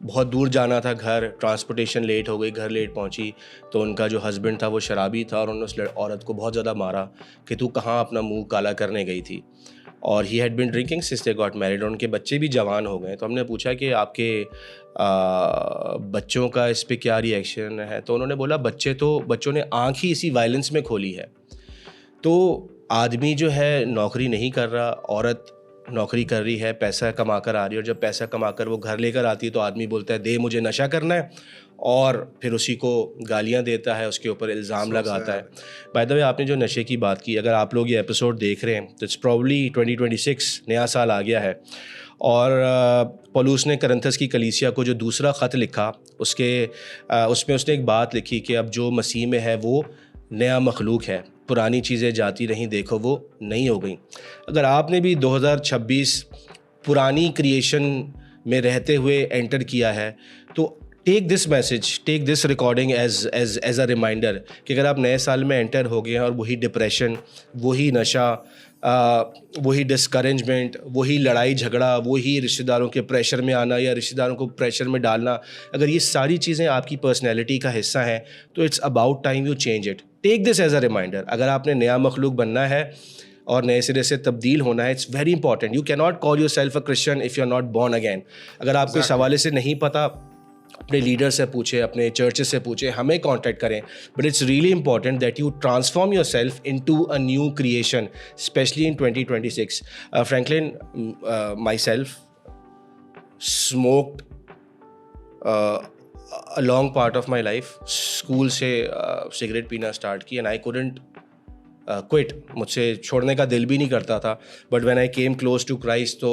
Speaker 1: बहुत दूर जाना था घर, ट्रांसपोर्टेशन लेट हो गई, घर लेट पहुंची, तो उनका जो हस्बैंड था वो शराबी था और उन्होंने उस औरत को बहुत ज़्यादा मारा कि तू कहाँ अपना मुंह काला करने गई थी. और he had been drinking since they got married. उनके बच्चे भी जवान हो गए. तो हमने पूछा कि आपके बच्चों का इस पे क्या रिएक्शन है. तो उन्होंने बोला बच्चों ने आँख ही इसी वायलेंस में खोली है. तो आदमी जो है नौकरी नहीं कर रहा, औरत नौकरी कर रही है, पैसा कमा कर आ रही है, और जब पैसा कमा कर वो घर लेकर आती है तो आदमी बोलता है दे मुझे नशा करना है, और फिर उसी को गालियां देता है, उसके ऊपर इल्ज़ाम लगाता है. बाय द वे, आपने जो नशे की बात की, अगर आप लोग ये एपिसोड देख रहे हैं तो इट्स प्रॉब्ली 2026, नया साल आ गया है. और पौलुस ने करंथस की कलीसिया को जो दूसरा ख़त लिखा, उसमें उसने एक बात लिखी कि अब जो मसीह में है वो नया मखलूक है, पुरानी चीज़ें जाती रहीं, देखो वो नई हो गई. अगर आपने भी 2026 पुरानी क्रिएशन में रहते हुए एंटर किया है, तो take this message, take this recording as a reminder कि अगर आप नए साल में एंटर हो गए हैं और वही डिप्रेशन, वही नशा, वही डिस्करेजमेंट, वही लड़ाई झगड़ा, वही रिश्तेदारों के प्रेशर में आना या रिश्तेदारों को प्रेशर में डालना, अगर ये सारी चीज़ें आपकी पर्सनैलिटी का हिस्सा हैं, तो it's about time you change it. Take this as a reminder. अगर आपने नया मखलूक बनना है और नए सिरे से तब्दील होना है, it's very important. You can not call yourself a Christian if you are not born again. अगर आपको इस हवाले से नहीं पता, अपने लीडर से पूछे, अपने चर्चेस से पूछे, हमें कांटेक्ट करें. But it's really important that you transform your self into a new creation, specially in 2026. Franklin, my self smoked a long part of my life. School से सिगरेट पीना स्टार्ट की, एंड आई couldn't quit. मुझसे छोड़ने का दिल भी नहीं करता था. But when I came close to Christ, तो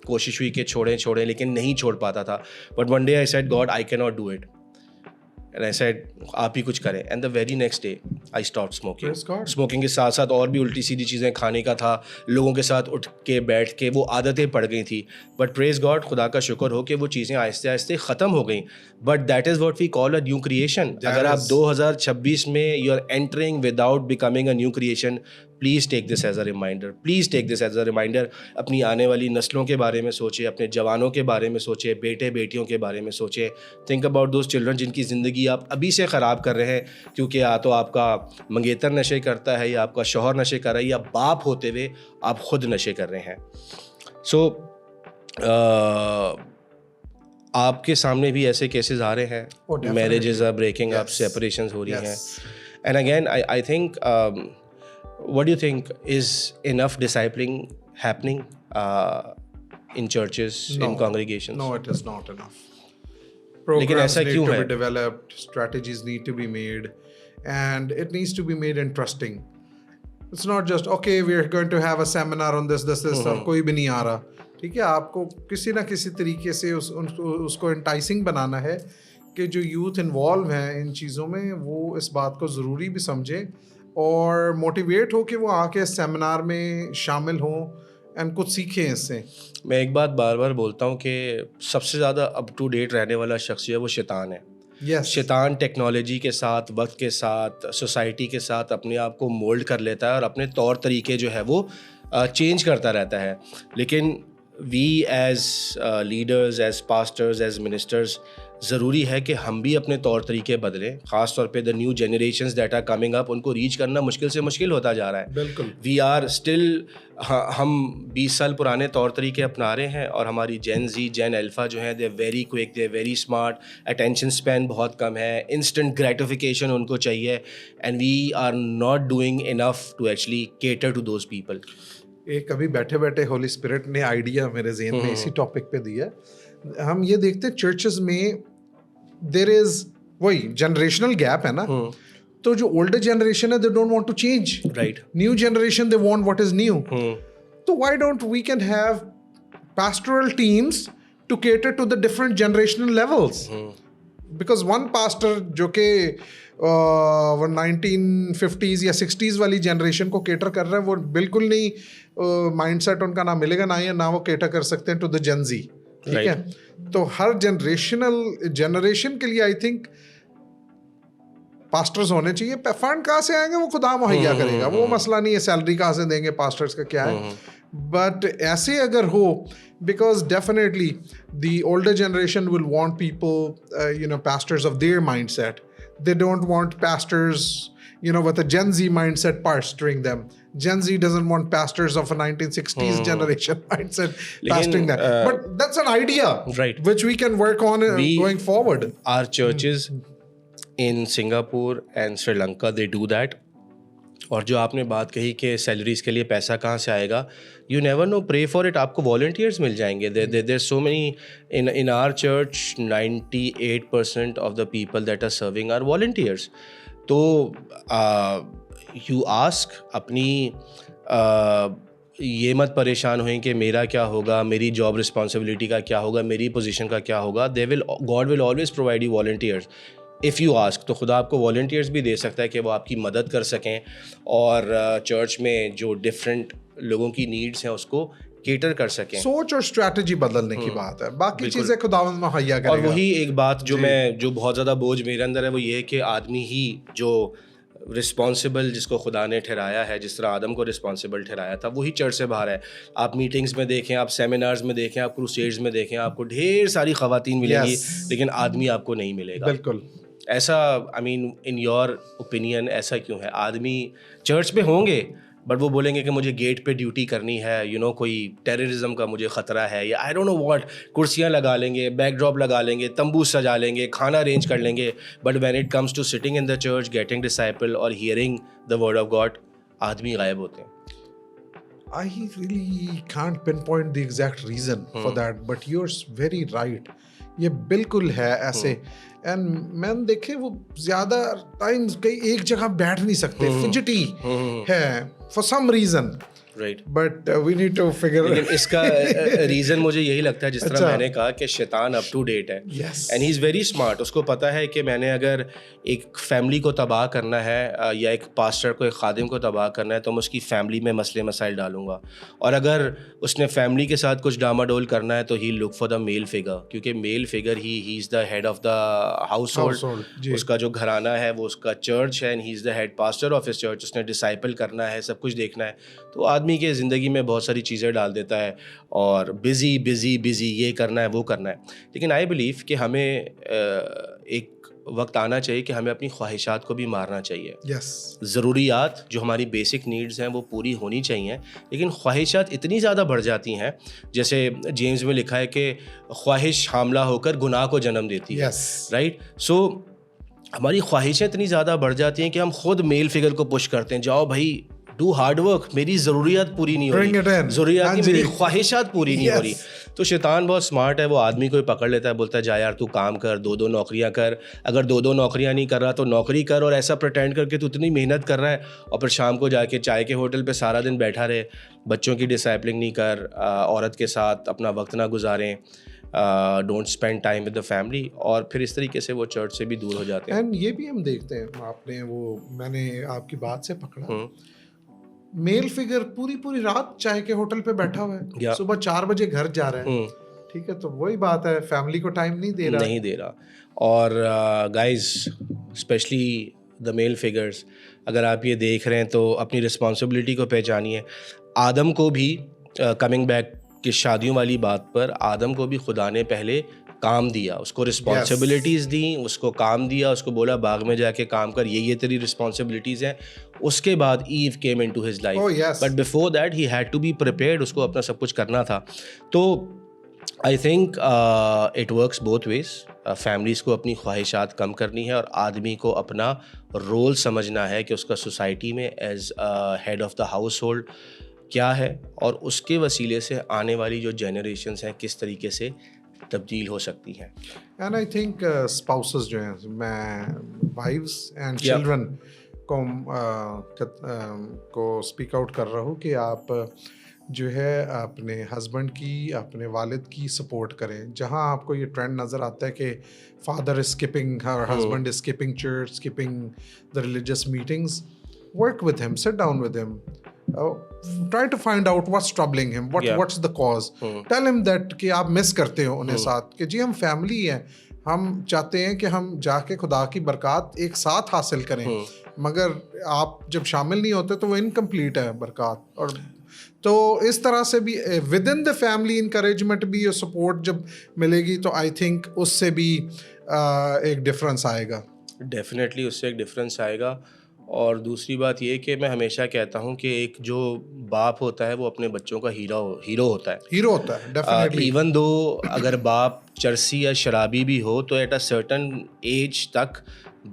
Speaker 1: कोशिश हुई कि छोड़ें, लेकिन नहीं छोड़ पाता था. But one day I said, God, I cannot do it. And I said, आप ही कुछ करें. And the very next day, I stopped smoking.
Speaker 2: Praise God.
Speaker 1: Smoking के साथ साथ और भी उल्टी सीधी चीज़ें खाने का था, लोगों के साथ उठ के बैठ के वो आदतें पड़ गई थी. बट प्रेज गॉड, खुदा का शुक्र हो कि वो चीज़ें आहिस्ते आहिस्ते ख़त्म हो गई. But that is what we call a new creation. अगर आप 2026 में you are entering without becoming a new creation, please take this as a reminder. Please take this as a reminder. अपनी आने वाली नस्लों के बारे में सोचें, अपने जवानों के बारे में सोचें, बेटे बेटियों के बारे में सोचें. थिंक अबाउट दोज चिल्ड्रन जिनकी ज़िंदगी आप अभी से ख़राब कर रहे हैं, क्योंकि या तो आपका मंगेतर नशे करता है, या आपका शौहर नशे कर रहा है, या बाप होते हुए आप खुद नशे कर रहे हैं. सो आपके सामने भी ऐसे केसेस आ रहे हैं, marriages are breaking up, separations हो रही हैं. And again I think, what do you think, is enough discipling happening in churches, in congregations?
Speaker 2: No, it is not enough.
Speaker 1: लेकिन
Speaker 2: Programs
Speaker 1: ऐसा
Speaker 2: need
Speaker 1: क्यों
Speaker 2: to
Speaker 1: है?
Speaker 2: be developed, strategies need to be made, and it needs to be made interesting. It's not just okay we are going to have a seminar on this और कोई भी नहीं आ रहा, ठीक है। आपको किसी ना किसी तरीके से उसको इंटाइसिंग बनाना है कि जो यूथ इन्वॉल्व हैं इन चीज़ों में वो इस बात को ज़रूरी भी समझें और मोटिवेट हो कि वो आके सेमिनार में शामिल हों एंड कुछ सीखें इससे।
Speaker 1: मैं एक बात बार बार बोलता हूँ कि सबसे ज़्यादा अप टू डेट रहने वाला शख्स जो है वो शैतान है।
Speaker 2: यस,
Speaker 1: शैतान टेक्नोलॉजी के साथ, वक्त के साथ, सोसाइटी के साथ अपने आप को मोल्ड कर लेता है और अपने तौर तरीके जो है वो चेंज करता रहता है। लेकिन we as leaders, as pastors, as ministers, ज़रूरी है कि हम भी अपने तौर तरीके बदलें। ख़ास तौर पे the new generations that are coming up, उनको रीच करना मुश्किल से मुश्किल होता जा रहा है।
Speaker 2: बिल्कुल।
Speaker 1: वी आर स्टिल, हम 20 साल पुराने तौर तरीके अपना रहे हैं और हमारी जेन जी, जेन अल्फ़ा जो है they very quick, they very smart, attention span बहुत कम है, इंस्टेंट ग्रेटिफिकेशन उनको चाहिए, and we are not doing enough to actually cater to those people.
Speaker 2: एक अभी बैठे बैठे होली स्पिरिट ने आइडिया मेरे ज़हन में इसी टॉपिक पे दिया। हम ये देखते हैं चर्चेस में देयर इज वही जनरेशनल गैप है ना, तो जो ओल्डर जनरेशन है they don't want to change,
Speaker 1: right.
Speaker 2: New generation they want what is new. तो why don't we can have pastoral teams to cater to the different generational levels, because one pastor जो कि वो 1950s या 60s वाली generation को cater कर रहा है, वो बिल्कुल नहीं माइंडसेट उनका ना मिलेगा ना वो केटर कर सकते हैं टू द जेन जी, ठीक है। तो हर जनरेशन के लिए आई थिंक पास्टर्स होने चाहिए। फंड कहाँ से आएंगे वो खुदा मुहैया करेगा, वो मसला नहीं है, सैलरी कहाँ से देंगे पास्टर्स का क्या है। बट ऐसे अगर हो, because definitely the older generation will want people, pastors of their mindset. They don't want pastors, with a Gen Z mindset pastoring them. Gen Z doesn't want pastors of a 1960s generation mindset pastoring them. But that's an idea,
Speaker 1: right,
Speaker 2: which we can work on going forward.
Speaker 1: Our churches in Singapore and Sri Lanka, they do that. और जो आपने बात कही कि salaries के लिए पैसा कहाँ से आएगा, you never know, pray for it, आपको वॉलंटियर्स मिल जाएंगे। There so many in our church, 98% of the people that are serving are volunteers. तो यू आस्क अपनी ये मत परेशान हुए कि मेरा क्या होगा, मेरी जॉब रिस्पॉन्सिबिलिटी का क्या होगा, मेरी पोजीशन का क्या होगा। God will always provide you volunteers if you ask. तो खुदा आपको वॉलंटियर्स भी दे सकता है कि वो आपकी मदद कर सकें और चर्च में जो डिफरेंट लोगों की नीड्स हैं उसको केटर कर सकें।
Speaker 2: सोच और स्ट्रैटेजी बदलने की बात है, बाकी चीज़ें खुदावंद मुहैया करेगा।
Speaker 1: और वही एक बात जो बहुत ज़्यादा बोझ मेरे अंदर है वो ये है कि आदमी ही जो रिस्पॉन्सिबल, जिसको खुदा ने ठहराया है, जिस तरह आदम को रिस्पॉन्सिबल ठहराया था, वही चर्च से बाहर है। आप मीटिंग्स में देखें, आप सेमिनार्स में देखें, आप क्रूसेड्स में देखें, आपको ढेर सारी ख़वातीन मिलेंगी, लेकिन आदमी आपको नहीं मिलेगा।
Speaker 2: बिल्कुल
Speaker 1: ऐसा, I mean in your opinion ऐसा क्यों है? आदमी चर्च में होंगे बट वो बोलेंगे कि मुझे गेट पे ड्यूटी करनी है, कोई टेररिज्म का मुझे ख़तरा है, या आई डोंट नो व्हाट, कुर्सियाँ लगा लेंगे, बैकड्रॉप लगा लेंगे, तंबू सजा लेंगे, खाना अरेंज कर लेंगे, but when it comes to sitting in the church, getting disciple और hearing the word of God, आदमी गायब होते हैं।
Speaker 2: I really can't pinpoint the exact reason for that, but you're very right. ये बिल्कुल है ऐसे। एंड मैंने देखे वो ज्यादा टाइम कहीं एक जगह बैठ नहीं सकते, फिजिटी है for some reason,
Speaker 1: right.
Speaker 2: But we need to figure.
Speaker 1: लेकिन इसका रीज़न मुझे यही लगता है, जिस तरह मैंने कहा कि शैतान अप टू डेट है, and he is very smart. उसको पता है कि मैंने अगर एक फैमिली को तबाह करना है या एक पास्टर को, एक खादिम को तबाह करना है, तो मैं उसकी फैमिली में मसले मसाइल डालूंगा। और अगर उसने फैमिली के साथ कुछ डामाडोल करना है तो he look for the male figure, क्योंकि male figure he is the head of the household. उसका जो घराना है वो उसका चर्च है, and he is the head pastor of his church. उसने डिसाइपल करना है, सब कुछ देखना है। तो आदमी के ज़िंदगी में बहुत सारी चीज़ें डाल देता है और बिज़ी ये करना है, वो करना है। लेकिन आई बिलीव कि हमें एक वक्त आना चाहिए कि हमें अपनी ख्वाहिशात को भी मारना चाहिए। ज़रूरियात जो हमारी बेसिक नीड्स हैं वो पूरी होनी चाहिए, लेकिन ख्वाहिशात इतनी ज़्यादा बढ़ जाती हैं, जैसे जेम्स में लिखा है कि ख्वाहिश हामला होकर गुनाह को जन्म देती है, राइट। सो हमारी ख्वाहिशें इतनी ज़्यादा बढ़ जाती हैं कि हम खुद मेल फिगर को पुश करते हैं, जाओ भाई डू हार्ड वर्क, मेरी ज़रूरियात पूरी नहीं हो
Speaker 2: Bring it
Speaker 1: रही,
Speaker 2: in.
Speaker 1: ज़रूरियात
Speaker 2: हाँ
Speaker 1: की
Speaker 2: जी।
Speaker 1: मेरी ख्वाहिशात पूरी नहीं हो रही।
Speaker 2: Yes.
Speaker 1: तो शैतान बहुत स्मार्ट है, वो आदमी को ही पकड़ लेता है, बोलता है जा यार तू काम कर, 2-2 नौकरियां कर, अगर 2-2 नौकरियां नहीं कर रहा तो नौकरी कर, और ऐसा प्रटेंड करके तू इतनी मेहनत कर रहा है और फिर शाम को जाके चाय के होटल पे सारा दिन बैठा रहे, बच्चों की डिसिप्लिन नहीं कर, औरत के साथ अपना वक्त ना गुजारें, don't spend time with the family, और फिर इस तरीके से वो चर्च से भी दूर हो जाते हैं।
Speaker 2: एंड ये भी हम देखते हैं, आपने वो, मैंने आपकी बात से पकड़ा,
Speaker 1: हम्म,
Speaker 2: मेल फिगर पूरी पूरी रात चाय के होटल पे बैठा हुआ है,
Speaker 1: या
Speaker 2: सुबह 4 बजे घर जा रहा है।
Speaker 1: हम्म,
Speaker 2: ठीक है, तो वही बात है, फैमिली को टाइम नहीं दे रहा।
Speaker 1: नहीं दे रहा। और guys, specially the male figures, अगर आप ये देख रहे हैं तो अपनी रिस्पॉन्सिबिलिटी को पहचानिए। आदम को भी, कमिंग बैक कि शादियों वाली बात पर, आदम को भी खुदा ने पहले काम दिया, उसको रिस्पॉन्सिबिलिटीज़ दी, उसको काम दिया, उसको बोला बाग में जाके काम कर, ये तेरी रिस्पॉन्सिबिलिटीज़ हैं। उसके बाद Eve came into his
Speaker 2: Oh,
Speaker 1: life,
Speaker 2: yes.
Speaker 1: But before that he had to be prepared, उसको अपना सब कुछ करना था। तो I think it works both ways. Families को अपनी ख्वाहिशात कम करनी है और आदमी को अपना रोल समझना है कि उसका सोसाइटी में as head of the household क्या है, और उसके वसीले से आने वाली जो जनरेशन्स हैं किस तरीके से तब्दील हो सकती हैं।
Speaker 2: एंड आई थिंक स्पाउसेस जो हैं, मैं वाइफ्स एंड
Speaker 1: Yeah.
Speaker 2: चिल्ड्रन को स्पीक आउट कर रहा हूँ कि आप जो है अपने हस्बैंड की, अपने वालिद की सपोर्ट करें। जहाँ आपको ये ट्रेंड नज़र आता है कि father is skipping, her husband is skipping church, skipping the religious meetings, work with him, sit down with him, try to find out what's troubling him,
Speaker 1: Yeah.
Speaker 2: what's the cause. Tell him that कि आप miss करते हो उन्हें साथ, कि जी हम family हैं, हम चाहते हैं कि हम जाके खुदा की बरकत एक साथ हासिल करें, मगर आप जब शामिल नहीं होते तो वो इनकम्प्लीट है बरकत। और तो इस तरह से भी with in the family encouragement भी, सपोर्ट जब मिलेगी तो आई थिंक उससे भी एक डिफरेंस आएगा।
Speaker 1: डेफिनेटली उससे एक डिफरेंस आएगा। और दूसरी बात ये कि मैं हमेशा कहता हूँ कि एक जो बाप होता है वो अपने बच्चों का हीरो होता है।
Speaker 2: हीरो होता है डेफिनेटली।
Speaker 1: इवन दो अगर बाप चरसी या शराबी भी हो तो एट अ सर्टन एज तक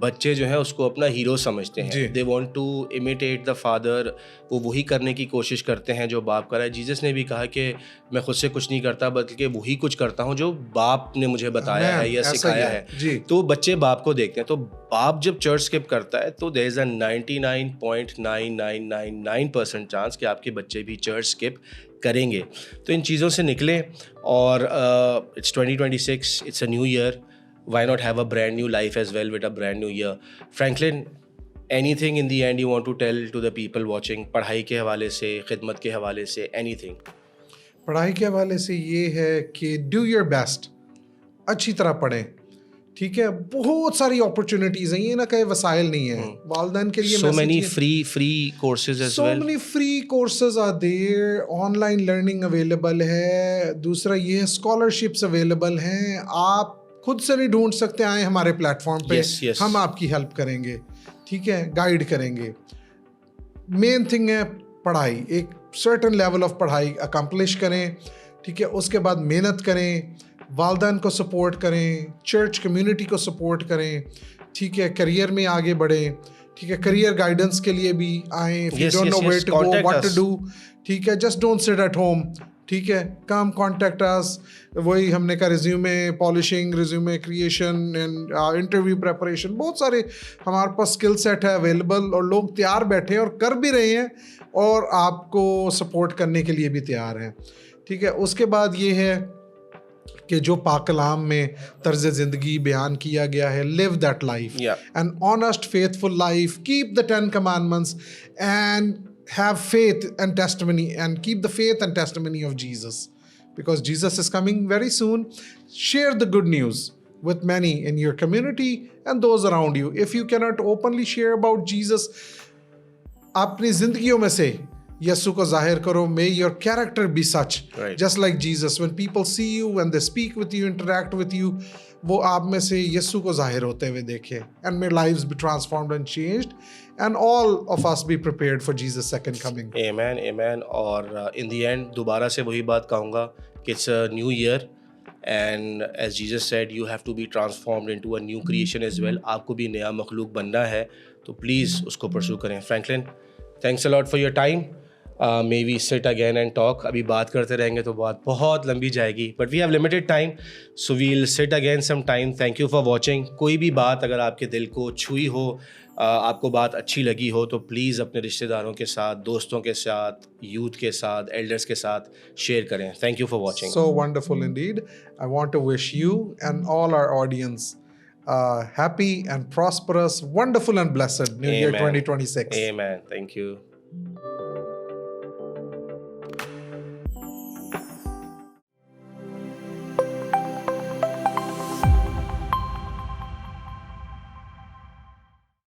Speaker 1: बच्चे जो हैं उसको अपना हीरो समझते
Speaker 2: जी।
Speaker 1: हैं। They want to imitate the father, वो वही करने की कोशिश करते हैं जो बाप करा है। जीसस ने भी कहा कि मैं खुद से कुछ नहीं करता बल्कि वही कुछ करता हूँ जो बाप ने मुझे बताया है या
Speaker 2: ऐसा ही
Speaker 1: सिखाया
Speaker 2: है।
Speaker 1: है।
Speaker 2: जी।
Speaker 1: तो बच्चे बाप को देखते हैं, तो बाप जब चर्च स्किप करता है तो देयर इज़ अ 99.9999% चांस कि आपके बच्चे भी चर्च स्किप करेंगे। तो इन चीज़ों से निकलें और it's 2026, it's a new year, why not have a brand new life as well with a brand new year? Franklin, anything in the end you want to tell to the people watching, पढ़ाई के हवाले से, खिदमत के हवाले से, anything?
Speaker 2: पढ़ाई के हवाले से ये है कि डू योर बेस्ट, अच्छी तरह पढ़ें। ठीक है, बहुत सारी अपॉर्चुनिटीज हैं, ये ना कहे वसाइल नहीं है वालदैन के लिए।
Speaker 1: So many free courses as
Speaker 2: so
Speaker 1: well.
Speaker 2: many free courses are there, online learning available है। दूसरा ये है स्कॉलरशिप्स अवेलेबल हैं, आप खुद से नहीं ढूंढ सकते, आए हमारे प्लेटफॉर्म पे।
Speaker 1: Yes.
Speaker 2: हम आपकी हेल्प करेंगे, ठीक है, गाइड करेंगे। मेन थिंग है पढ़ाई, एक सर्टन लेवल ऑफ पढ़ाई अकम्प्लिश करें, ठीक है, उसके बाद मेहनत करें, वालदैन को सपोर्ट करें, चर्च कम्युनिटी को सपोर्ट करें, ठीक है, करियर में आगे बढ़ें, ठीक है, करियर गाइडेंस के लिए भी आएँ। If you don't know where to go, what to do, ठीक है, just don't sit at home, ठीक है, कम कॉन्टेक्ट अस। वही हमने कहा, resume polishing, resume creation and interview preparation, बहुत सारे हमारे पास स्किल सेट है अवेलेबल, और लोग तैयार बैठे हैं और कर भी रहे हैं और आपको सपोर्ट करने के लिए भी तैयार हैं। ठीक है, उसके बाद ये है कि जो पाक कलाम में तर्ज ज़िंदगी बयान किया गया है, live that life, an honest faithful life, keep the 10 commandments and have faith and testimony, and keep the faith and testimony of Jesus, because Jesus is coming very soon. Share the good news with many in your community and those around you. If you cannot openly share about Jesus, अपनी जिंदगियों में से यसु को जाहिर करो. May your character be such, just like Jesus. When people see you, when they speak with you, interact with you, वो आप में से यसु को जाहिर होते हुए देखें. And may lives be transformed and changed, and all of us be prepared for Jesus' second coming.
Speaker 1: Amen, amen. और in the end दोबारा से वही बात कहूँगा कि it's a new year, and as Jesus said, you have to be transformed into a new creation as well. आपको भी नया मखलूक बनना है, तो प्लीज़ उसको परस्यू करें. Franklin, thanks a lot for your time. May we sit again and talk. अभी बात करते रहेंगे तो बात बहुत लंबी जाएगी, but we have limited time, so we'll sit again some time. Thank you for watching. कोई भी बात अगर आपके दिल को छुई हो, आपको बात अच्छी लगी हो, तो प्लीज़ अपने रिश्तेदारों के साथ, दोस्तों के साथ, यूथ के साथ, एल्डर्स के साथ शेयर करें. Thank you for watching.
Speaker 2: So wonderful indeed. I want to wish you and all our audience happy and prosperous, wonderful and blessed New Year
Speaker 1: Amen.
Speaker 2: 2026.
Speaker 1: Amen. Thank you.